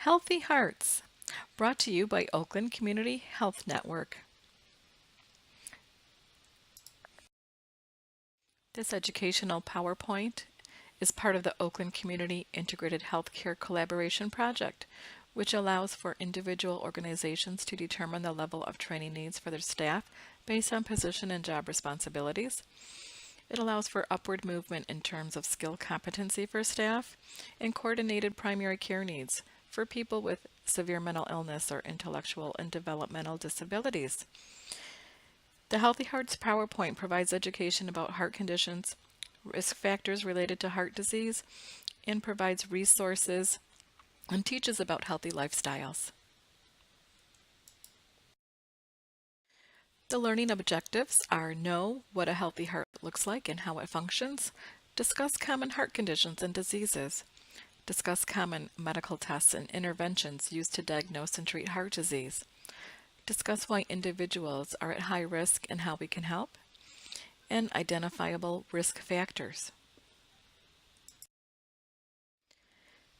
Healthy Hearts, brought to you by Oakland Community Health Network. This educational PowerPoint is part of the Oakland Community Integrated Healthcare Collaboration Project, which allows for individual organizations to determine the level of training needs for their staff based on position and job responsibilities. It allows for upward movement in terms of skill competency for staff and coordinated primary care needs for people with severe mental illness or intellectual and developmental disabilities. The Healthy Hearts PowerPoint provides education about heart conditions, risk factors related to heart disease, and provides resources and teaches about healthy lifestyles. The learning objectives are: know what a healthy heart looks like and how it functions, discuss common heart conditions and diseases, discuss common medical tests and interventions used to diagnose and treat heart disease, discuss why individuals are at high risk and how we can help, and identifiable risk factors.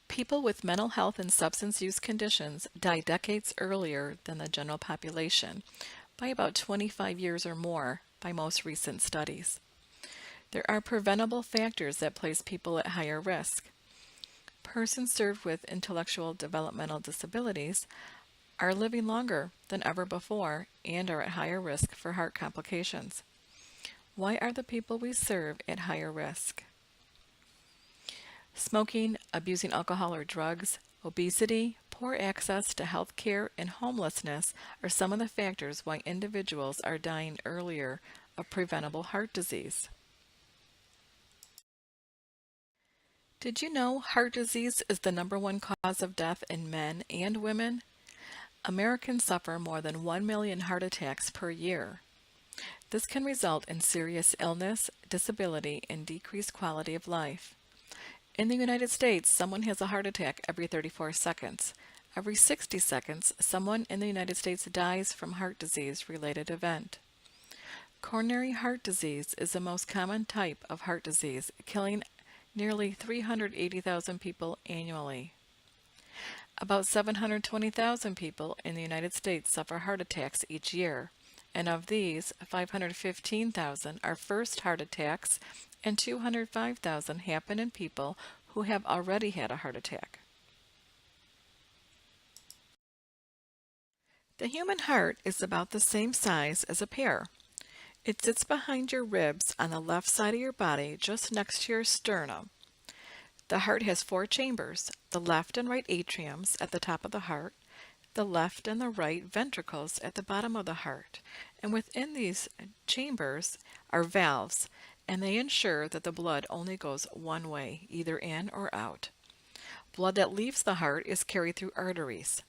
People with mental health and substance use conditions die decades earlier than the general population, by about 25 years or more by most recent studies. There are preventable factors that place people at higher risk. Persons served with intellectual developmental disabilities are living longer than ever before and are at higher risk for heart complications. Why are the people we serve at higher risk? Smoking, abusing alcohol or drugs, obesity, poor access to health care, and homelessness are some of the factors why individuals are dying earlier of preventable heart disease. Did you know heart disease is the #1 cause of death in men and women? Americans suffer more than 1 million heart attacks per year. This can result in serious illness, disability, and decreased quality of life. In the United States, someone has a heart attack every 34 seconds. Every 60 seconds, someone in the United States dies from heart disease-related event. Coronary heart disease is the most common type of heart disease, killing nearly 380,000 people annually. About 720,000 people in the United States suffer heart attacks each year, and of these, 515,000 are first heart attacks and 205,000 happen in people who have already had a heart attack. The human heart is about the same size as a pear. It sits behind your ribs on the left side of your body, just next to your sternum. The heart has 4 chambers, the left and right atriums at the top of the heart, the left and the right ventricles at the bottom of the heart, and within these chambers are valves, and they ensure that the blood only goes one way, either in or out. Blood that leaves the heart is carried through arteries.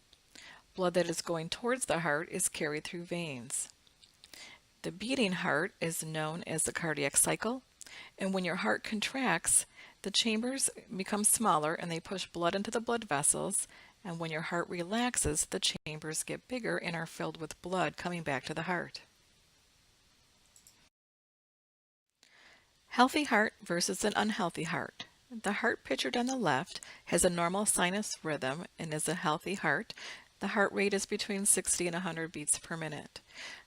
Blood that is going towards the heart is carried through veins. The beating heart is known as the cardiac cycle, and when your heart contracts, the chambers become smaller and they push blood into the blood vessels, and when your heart relaxes, the chambers get bigger and are filled with blood coming back to the heart. Healthy heart versus an unhealthy heart. The heart pictured on the left has a normal sinus rhythm and is a healthy heart. The heart rate is between 60 and 100 beats per minute.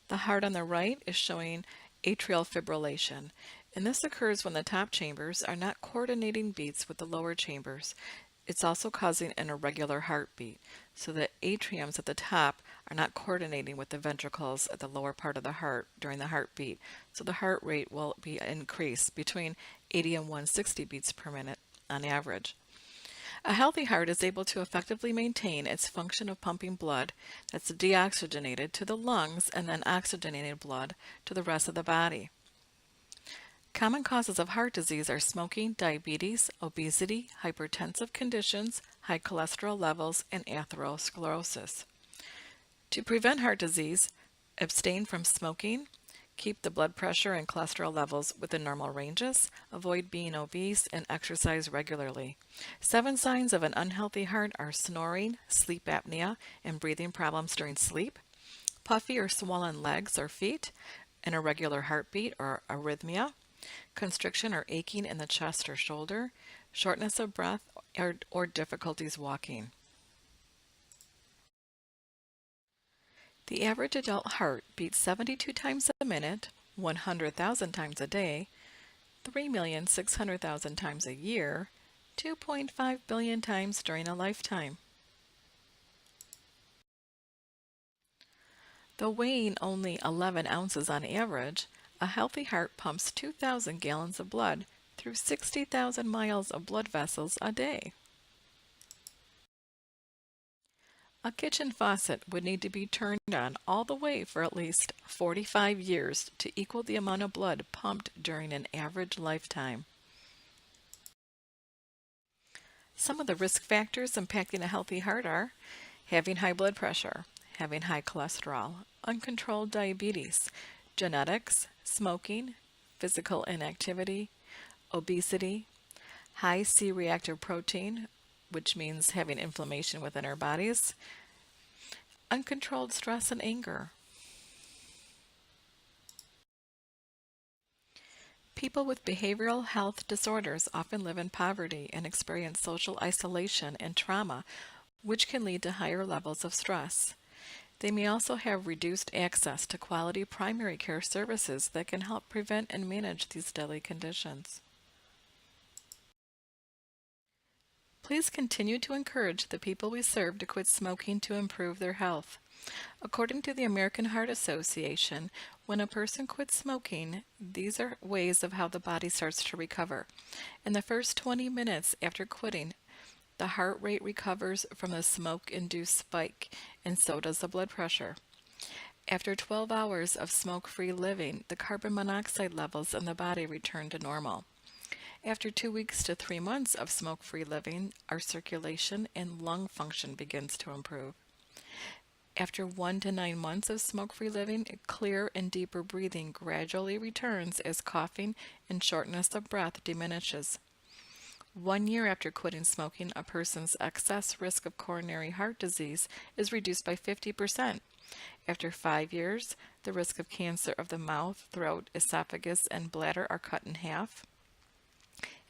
The heart on the right is showing atrial fibrillation, and this occurs when the top chambers are not coordinating beats with the lower chambers. It's also causing an irregular heartbeat, so the atriums at the top are not coordinating with the ventricles at the lower part of the heart during the heartbeat, so the heart rate will be increased between 80 and 160 beats per minute on average. A healthy heart is able to effectively maintain its function of pumping blood that's deoxygenated to the lungs and then oxygenated blood to the rest of the body. Common causes of heart disease are smoking, diabetes, obesity, hypertensive conditions, high cholesterol levels, and atherosclerosis. To prevent heart disease, abstain from smoking, keep the blood pressure and cholesterol levels within normal ranges, avoid being obese, and exercise regularly. 7 signs of an unhealthy heart are snoring, sleep apnea, and breathing problems during sleep, puffy or swollen legs or feet, an irregular heartbeat or arrhythmia, constriction or aching in the chest or shoulder, shortness of breath, or difficulties walking. The average adult heart beats 72 times a minute, 100,000 times a day, 3,600,000 times a year, 2.5 billion times during a lifetime. Though weighing only 11 ounces on average, a healthy heart pumps 2,000 gallons of blood through 60,000 miles of blood vessels a day. A kitchen faucet would need to be turned on all the way for at least 45 years to equal the amount of blood pumped during an average lifetime. Some of the risk factors impacting a healthy heart are having high blood pressure, having high cholesterol, uncontrolled diabetes, genetics, smoking, physical inactivity, obesity, high C-reactive protein, which means having inflammation within our bodies, uncontrolled stress and anger. People with behavioral health disorders often live in poverty and experience social isolation and trauma, which can lead to higher levels of stress. They may also have reduced access to quality primary care services that can help prevent and manage these deadly conditions. Please continue to encourage the people we serve to quit smoking to improve their health. According to the American Heart Association, when a person quits smoking, these are ways of how the body starts to recover. In the first 20 minutes after quitting, the heart rate recovers from the smoke-induced spike, and so does the blood pressure. After 12 hours of smoke-free living, the carbon monoxide levels in the body return to normal. After 2 weeks to 3 months of smoke-free living, our circulation and lung function begins to improve. After 1 to 9 months of smoke-free living, clear and deeper breathing gradually returns as coughing and shortness of breath diminishes. 1 year after quitting smoking, a person's excess risk of coronary heart disease is reduced by 50%. After 5 years, the risk of cancer of the mouth, throat, esophagus, and bladder are cut in half.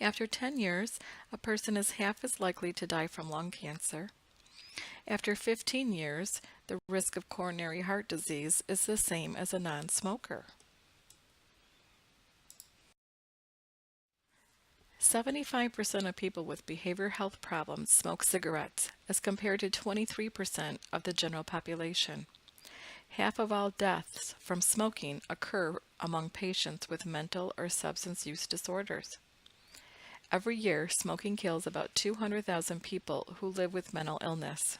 After 10 years, a person is half as likely to die from lung cancer. After 15 years, the risk of coronary heart disease is the same as a non-smoker. 75% of people with behavioral health problems smoke cigarettes, as compared to 23% of the general population. Half of all deaths from smoking occur among patients with mental or substance use disorders. Every year, smoking kills about 200,000 people who live with mental illness.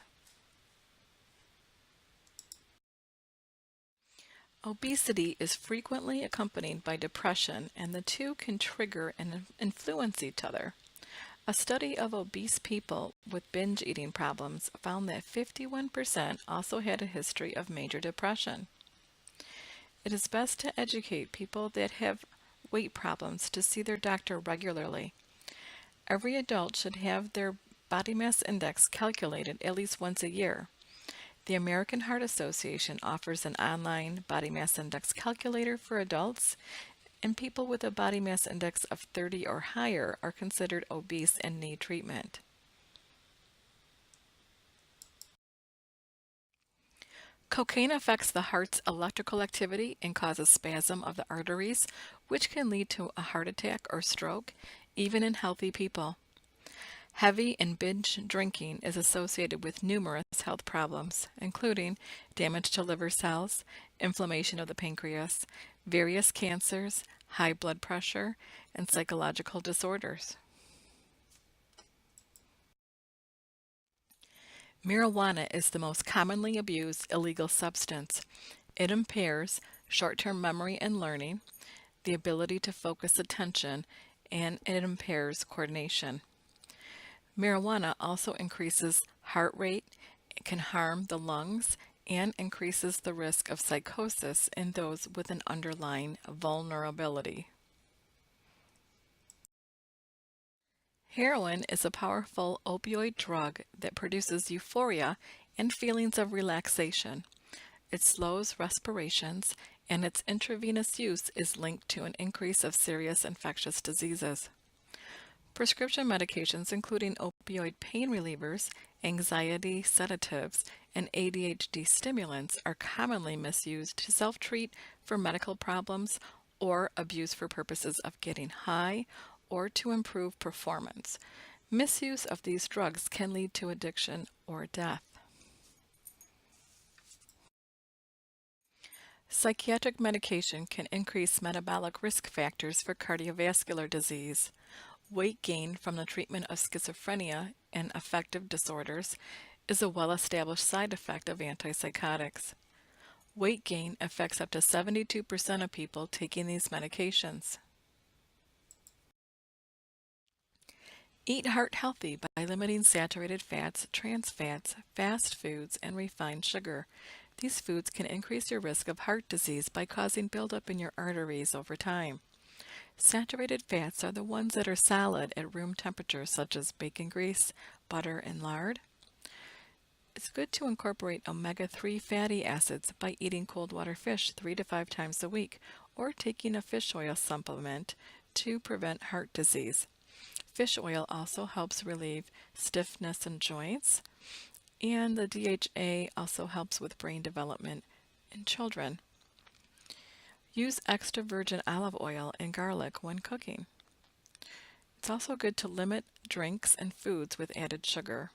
Obesity is frequently accompanied by depression, and the two can trigger and influence each other. A study of obese people with binge eating problems found that 51% also had a history of major depression. It is best to educate people that have weight problems to see their doctor regularly. Every adult should have their body mass index calculated at least once a year. The American Heart Association offers an online body mass index calculator for adults, and people with a body mass index of 30 or higher are considered obese and need treatment. Cocaine affects the heart's electrical activity and causes spasm of the arteries, which can lead to a heart attack or stroke, even in healthy people. Heavy and binge drinking is associated with numerous health problems, including damage to liver cells, inflammation of the pancreas, various cancers, high blood pressure, and psychological disorders. Marijuana is the most commonly abused illegal substance. It impairs short-term memory and learning, the ability to focus attention, and it impairs coordination. Marijuana also increases heart rate, it can harm the lungs, and increases the risk of psychosis in those with an underlying vulnerability. Heroin is a powerful opioid drug that produces euphoria and feelings of relaxation. It slows respirations, and its intravenous use is linked to an increase of serious infectious diseases. Prescription medications, including opioid pain relievers, anxiety sedatives, and ADHD stimulants, are commonly misused to self-treat for medical problems or abused for purposes of getting high or to improve performance. Misuse of these drugs can lead to addiction or death. Psychiatric medication can increase metabolic risk factors for cardiovascular disease. Weight gain from the treatment of schizophrenia and affective disorders is a well-established side effect of antipsychotics. Weight gain affects up to 72% of people taking these medications. Eat heart healthy by limiting saturated fats, trans fats, fast foods, and refined sugar. These foods can increase your risk of heart disease by causing buildup in your arteries over time. Saturated fats are the ones that are solid at room temperature, such as bacon grease, butter, and lard. It's good to incorporate omega-3 fatty acids by eating cold water fish 3 to 5 times a week or taking a fish oil supplement to prevent heart disease. Fish oil also helps relieve stiffness in joints, and the DHA also helps with brain development in children. Use extra virgin olive oil and garlic when cooking. It's also good to limit drinks and foods with added sugar.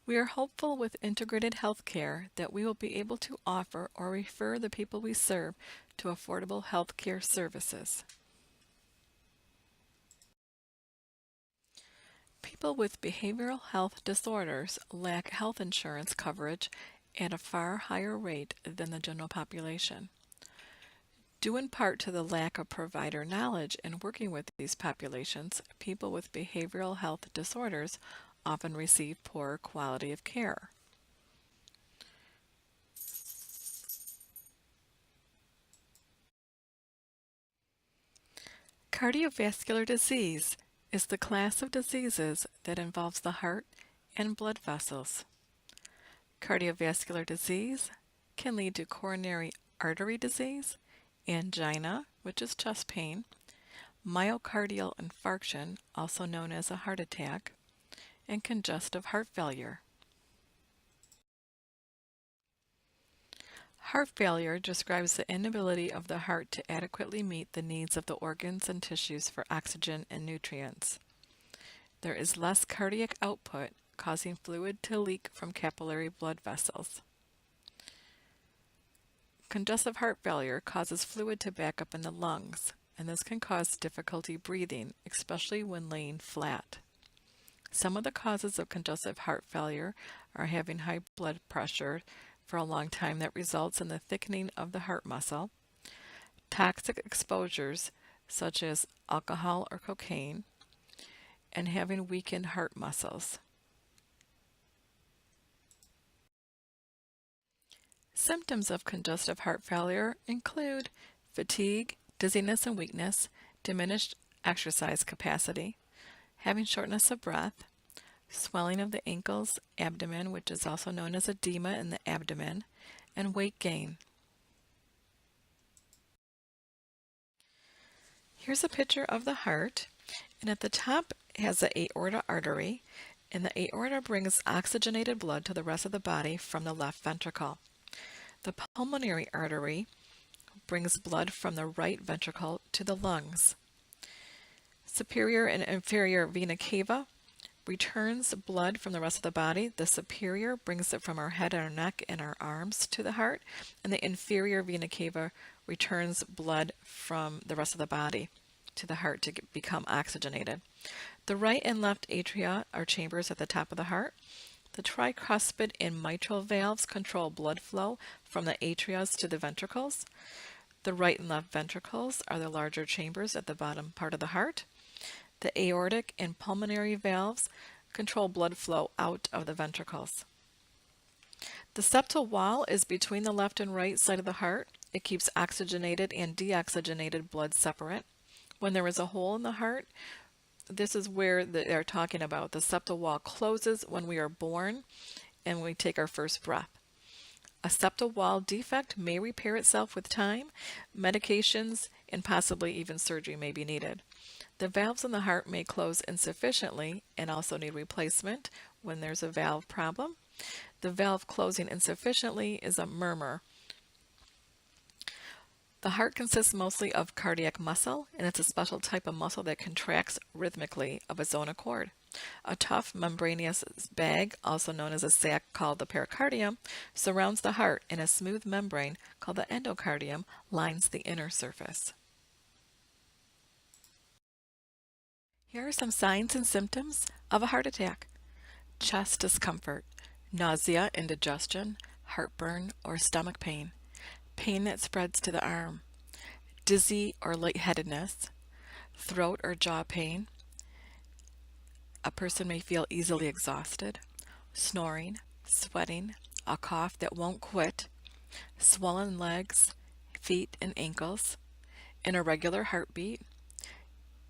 We are hopeful with integrated health care that we will be able to offer or refer the people we serve to affordable health care services. People with behavioral health disorders lack health insurance coverage at a far higher rate than the general population. Due in part to the lack of provider knowledge in working with these populations, people with behavioral health disorders often receive poor quality of care. Cardiovascular disease is the class of diseases that involves the heart and blood vessels. Cardiovascular disease can lead to coronary artery disease, angina, which is chest pain, myocardial infarction, also known as a heart attack, and congestive heart failure. Heart failure describes the inability of the heart to adequately meet the needs of the organs and tissues for oxygen and nutrients. There is less cardiac output, causing fluid to leak from capillary blood vessels. Congestive heart failure causes fluid to back up in the lungs, and this can cause difficulty breathing, especially when laying flat. Some of the causes of congestive heart failure are having high blood pressure for a long time that results in the thickening of the heart muscle, toxic exposures such as alcohol or cocaine, and having weakened heart muscles. Symptoms of congestive heart failure include fatigue, dizziness and weakness, diminished exercise capacity, having shortness of breath, swelling of the ankles, abdomen, which is also known as edema in the abdomen, and weight gain. Here's a picture of the heart, and at the top has the aorta artery, and the aorta brings oxygenated blood to the rest of the body from the left ventricle. The pulmonary artery brings blood from the right ventricle to the lungs. Superior and inferior vena cava returns blood from the rest of the body. The superior brings it from our head and our neck and our arms to the heart, and the inferior vena cava returns blood from the rest of the body to the heart to become oxygenated. The right and left atria are chambers at the top of the heart. The tricuspid and mitral valves control blood flow from the atria to the ventricles. The right and left ventricles are the larger chambers at the bottom part of the heart. The aortic and pulmonary valves control blood flow out of the ventricles. The septal wall is between the left and right side of the heart. It keeps oxygenated and deoxygenated blood separate. When there is a hole in the heart, this is where they're talking about. The septal wall closes when we are born and we take our first breath. A septal wall defect may repair itself with time, medications, and possibly even surgery may be needed. The valves in the heart may close insufficiently and also need replacement when there's a valve problem. The valve closing insufficiently is a murmur. The heart consists mostly of cardiac muscle, and it's a special type of muscle that contracts rhythmically of its own accord. A tough membranous bag, also known as a sac called the pericardium, surrounds the heart, and a smooth membrane called the endocardium lines the inner surface. Here are some signs and symptoms of a heart attack. Chest discomfort, nausea, indigestion, heartburn, or stomach pain, pain that spreads to the arm, dizzy or lightheadedness, throat or jaw pain. A person may feel easily exhausted, snoring, sweating, a cough that won't quit, swollen legs, feet, and ankles, an irregular heartbeat.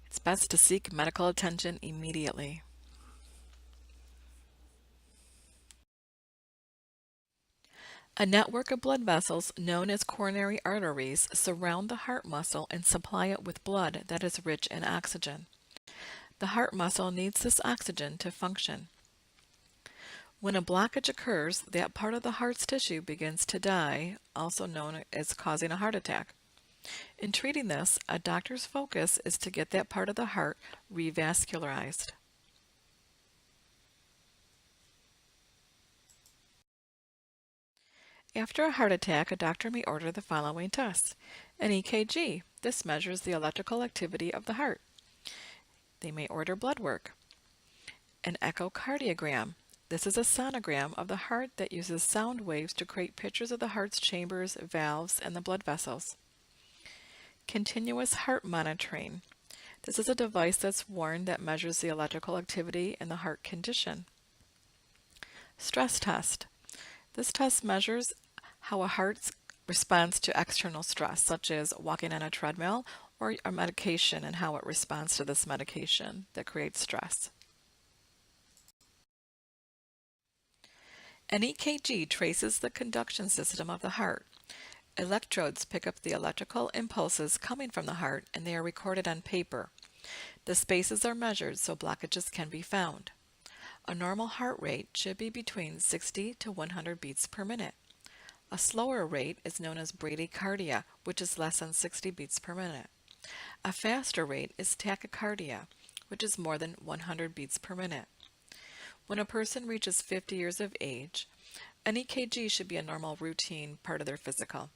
It's best to seek medical attention immediately. A network of blood vessels known as coronary arteries surround the heart muscle and supply it with blood that is rich in oxygen. The heart muscle needs this oxygen to function. When a blockage occurs, that part of the heart's tissue begins to die, also known as causing a heart attack. In treating this, a doctor's focus is to get that part of the heart revascularized. After a heart attack, a doctor may order the following tests. An EKG. This measures the electrical activity of the heart. They may order blood work. An echocardiogram. This is a sonogram of the heart that uses sound waves to create pictures of the heart's chambers, valves, and the blood vessels. Continuous heart monitoring. This is a device that's worn that measures the electrical activity in the heart condition. Stress test. This test measures how a heart responds to external stress, such as walking on a treadmill or a medication and how it responds to this medication that creates stress. An EKG traces the conduction system of the heart. Electrodes pick up the electrical impulses coming from the heart and they are recorded on paper. The spaces are measured so blockages can be found. A normal heart rate should be between 60 to 100 beats per minute. A slower rate is known as bradycardia, which is less than 60 beats per minute. A faster rate is tachycardia, which is more than 100 beats per minute. When a person reaches 50 years of age, an EKG should be a normal routine part of their physical.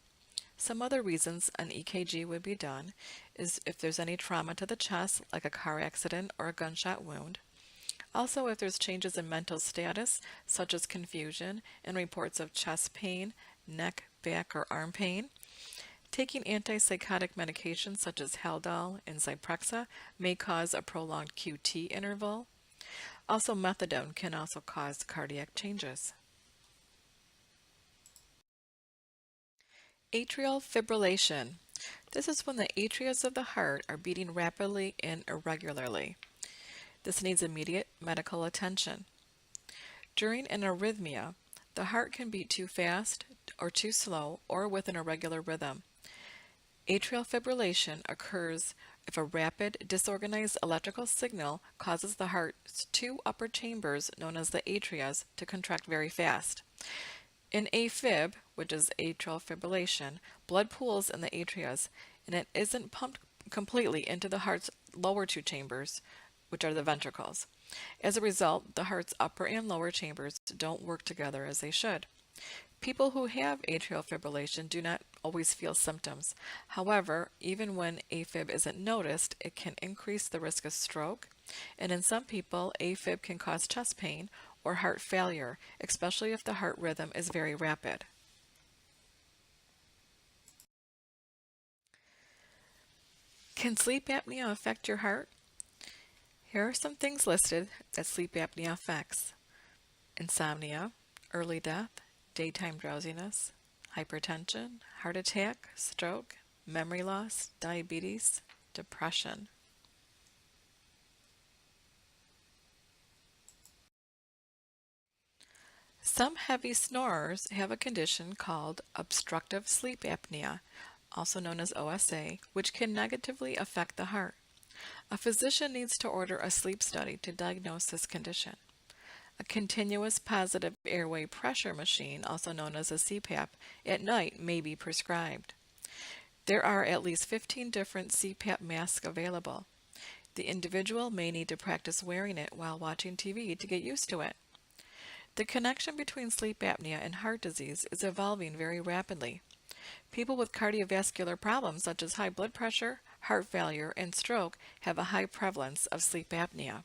Some other reasons an EKG would be done is if there's any trauma to the chest, like a car accident or a gunshot wound. Also, if there's changes in mental status, such as confusion and reports of chest pain, neck, back, or arm pain. Taking antipsychotic medications such as Haldol and Zyprexa may cause a prolonged QT interval. Also, methadone can also cause cardiac changes. Atrial fibrillation. This is when the atrias of the heart are beating rapidly and irregularly. This needs immediate medical attention. During an arrhythmia, the heart can beat too fast or too slow or with an irregular rhythm. Atrial fibrillation occurs if a rapid, disorganized electrical signal causes the heart's two upper chambers, known as the atria, to contract very fast. In A-Fib, which is atrial fibrillation, blood pools in the atria and it isn't pumped completely into the heart's lower two chambers, which are the ventricles. As a result, the heart's upper and lower chambers don't work together as they should. People who have atrial fibrillation do not always feel symptoms. However, even when A-Fib isn't noticed, it can increase the risk of stroke, and in some people, A-Fib can cause chest pain or heart failure, especially if the heart rhythm is very rapid. Can sleep apnea affect your heart? Here are some things listed that sleep apnea affects: insomnia, early death, daytime drowsiness, hypertension, heart attack, stroke, memory loss, diabetes, depression. Some heavy snorers have a condition called obstructive sleep apnea, also known as OSA, which can negatively affect the heart. A physician needs to order a sleep study to diagnose this condition. A continuous positive airway pressure machine, also known as a CPAP, at night may be prescribed. There are at least 15 different CPAP masks available. The individual may need to practice wearing it while watching TV to get used to it. The connection between sleep apnea and heart disease is evolving very rapidly. People with cardiovascular problems such as high blood pressure, heart failure, and stroke have a high prevalence of sleep apnea.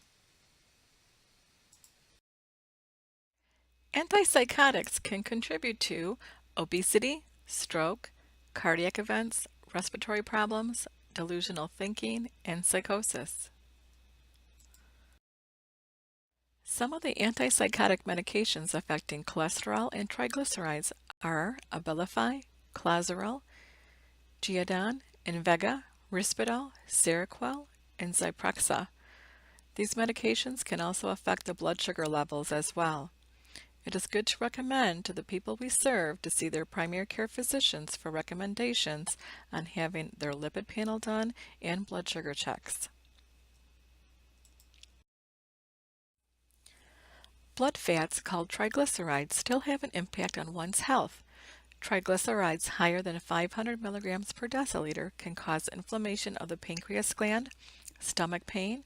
Antipsychotics can contribute to obesity, stroke, cardiac events, respiratory problems, delusional thinking, and psychosis. Some of the antipsychotic medications affecting cholesterol and triglycerides are Abilify, Clozaril, Geodon, Invega, Risperdal, Seroquel, and Zyprexa. These medications can also affect the blood sugar levels as well. It is good to recommend to the people we serve to see their primary care physicians for recommendations on having their lipid panel done and blood sugar checks. Blood fats called triglycerides still have an impact on one's health. Triglycerides higher than 500 milligrams per deciliter can cause inflammation of the pancreas gland, stomach pain,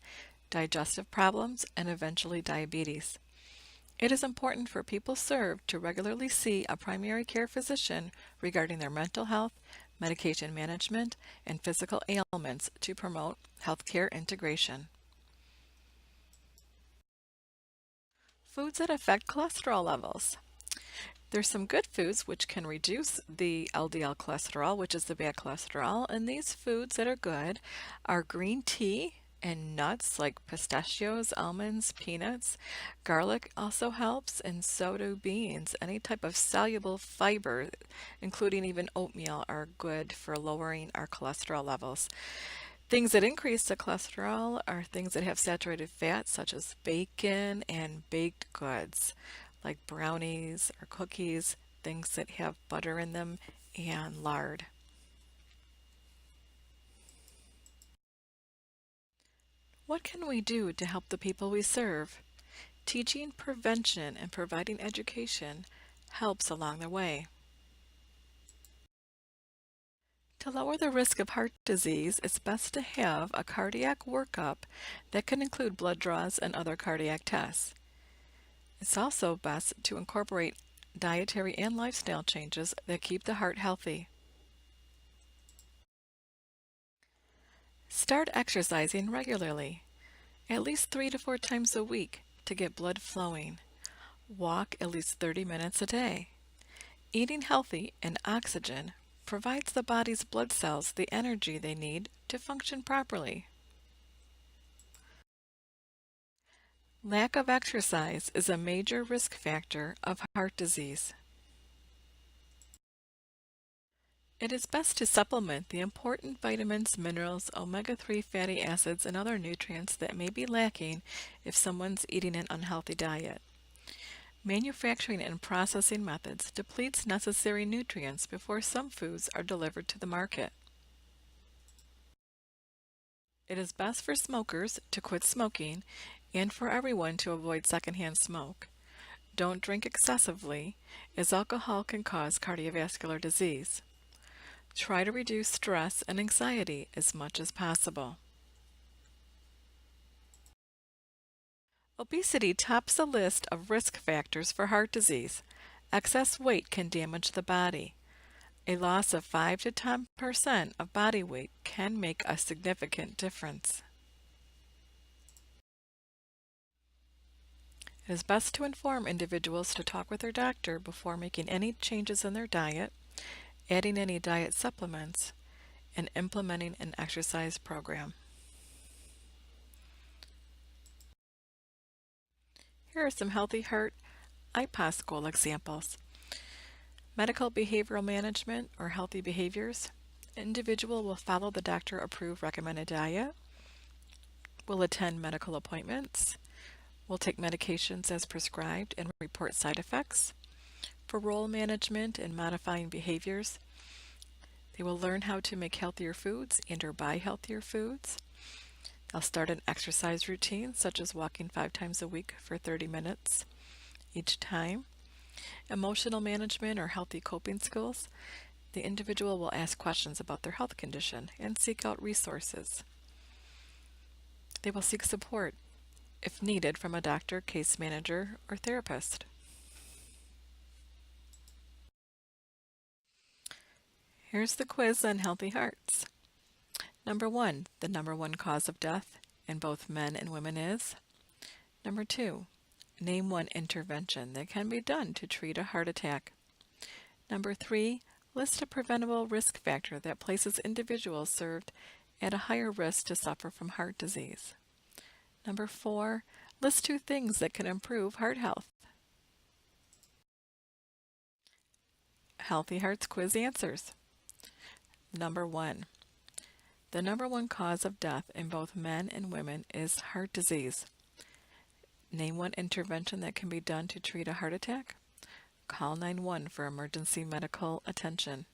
digestive problems, and eventually diabetes. It is important for people served to regularly see a primary care physician regarding their mental health, medication management, and physical ailments to promote healthcare integration. Foods that affect cholesterol levels. There's some good foods which can reduce the LDL cholesterol, which is the bad cholesterol, and these foods that are good are green tea and nuts like pistachios, almonds, peanuts. Garlic also helps, and so do beans. Any type of soluble fiber, including even oatmeal, are good for lowering our cholesterol levels. Things that increase the cholesterol are things that have saturated fat, such as bacon and baked goods, like brownies or cookies, things that have butter in them, and lard. What can we do to help the people we serve? Teaching prevention and providing education helps along the way. To lower the risk of heart disease, it's best to have a cardiac workup that can include blood draws and other cardiac tests. It's also best to incorporate dietary and lifestyle changes that keep the heart healthy. Start exercising regularly, at least 3 to 4 times a week to get blood flowing. Walk at least 30 minutes a day. Eating healthy and oxygen provides the body's blood cells the energy they need to function properly. Lack of exercise is a major risk factor of heart disease. It is best to supplement the important vitamins, minerals, omega-3 fatty acids, and other nutrients that may be lacking if someone's eating an unhealthy diet. Manufacturing and processing methods depletes necessary nutrients before some foods are delivered to the market. It is best for smokers to quit smoking and for everyone to avoid secondhand smoke. Don't drink excessively, as alcohol can cause cardiovascular disease. Try to reduce stress and anxiety as much as possible. Obesity tops the list of risk factors for heart disease. Excess weight can damage the body. A loss of 5 to 10% of body weight can make a significant difference. It is best to inform individuals to talk with their doctor before making any changes in their diet, adding any diet supplements, and implementing an exercise program. Here are some healthy heart IPOS goal examples. Medical behavioral management or healthy behaviors. Individual will follow the doctor approved recommended diet, will attend medical appointments, will take medications as prescribed and report side effects. For role management and modifying behaviors, they will learn how to make healthier foods and or buy healthier foods. They'll start an exercise routine such as walking 5 times a week for 30 minutes each time. Emotional management or healthy coping skills. The individual will ask questions about their health condition and seek out resources. They will seek support, if needed, from a doctor, case manager, or therapist. Here's the quiz on healthy hearts. Number 1, the number 1 cause of death in both men and women is? Number 2, name one intervention that can be done to treat a heart attack. Number 3, list a preventable risk factor that places individuals served at a higher risk to suffer from heart disease. Number 4, list 2 things that can improve heart health. Healthy Hearts Quiz answers. Number 1, the number 1 cause of death in both men and women is heart disease. Name one intervention that can be done to treat a heart attack. Call 911 for emergency medical attention.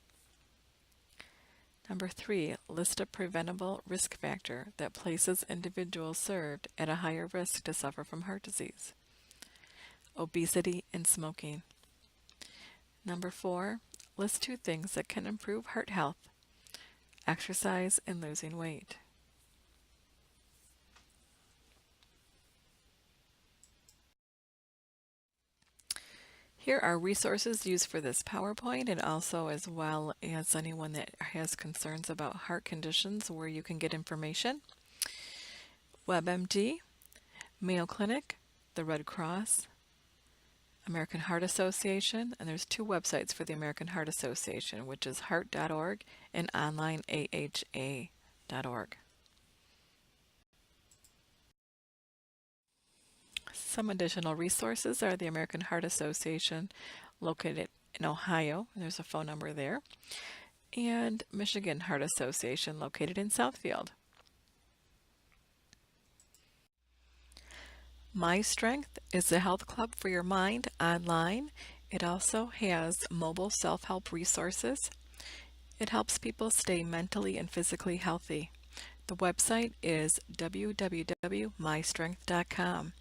Number 3, list a preventable risk factor that places individuals served at a higher risk to suffer from heart disease. Obesity and smoking. Number 4, list 2 things that can improve heart health. Exercise and losing weight. Here are resources used for this PowerPoint, and also as well as anyone that has concerns about heart conditions where you can get information. WebMD, Mayo Clinic, the Red Cross, American Heart Association, and there's 2 websites for the American Heart Association, which is heart.org and onlineaha.org. Some additional resources are the American Heart Association located in Ohio, and there's a phone number there, and Michigan Heart Association located in Southfield. My Strength is a health club for your mind online. It also has mobile self-help resources. It helps people stay mentally and physically healthy. The website is www.mystrength.com.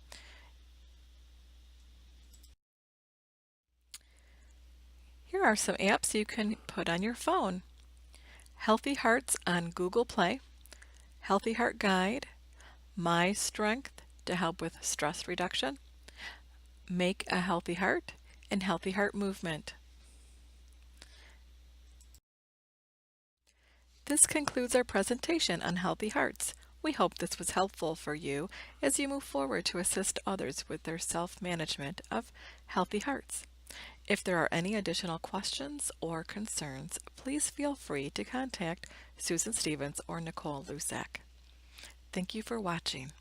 Here are some apps you can put on your phone. Healthy Hearts on Google Play, Healthy Heart Guide, My Strength to help with stress reduction, Make a Healthy Heart, and Healthy Heart Movement. This concludes our presentation on healthy hearts. We hope this was helpful for you as you move forward to assist others with their self-management of healthy hearts. If there are any additional questions or concerns, please feel free to contact Susan Stevens or Nicole Lusak. Thank you for watching.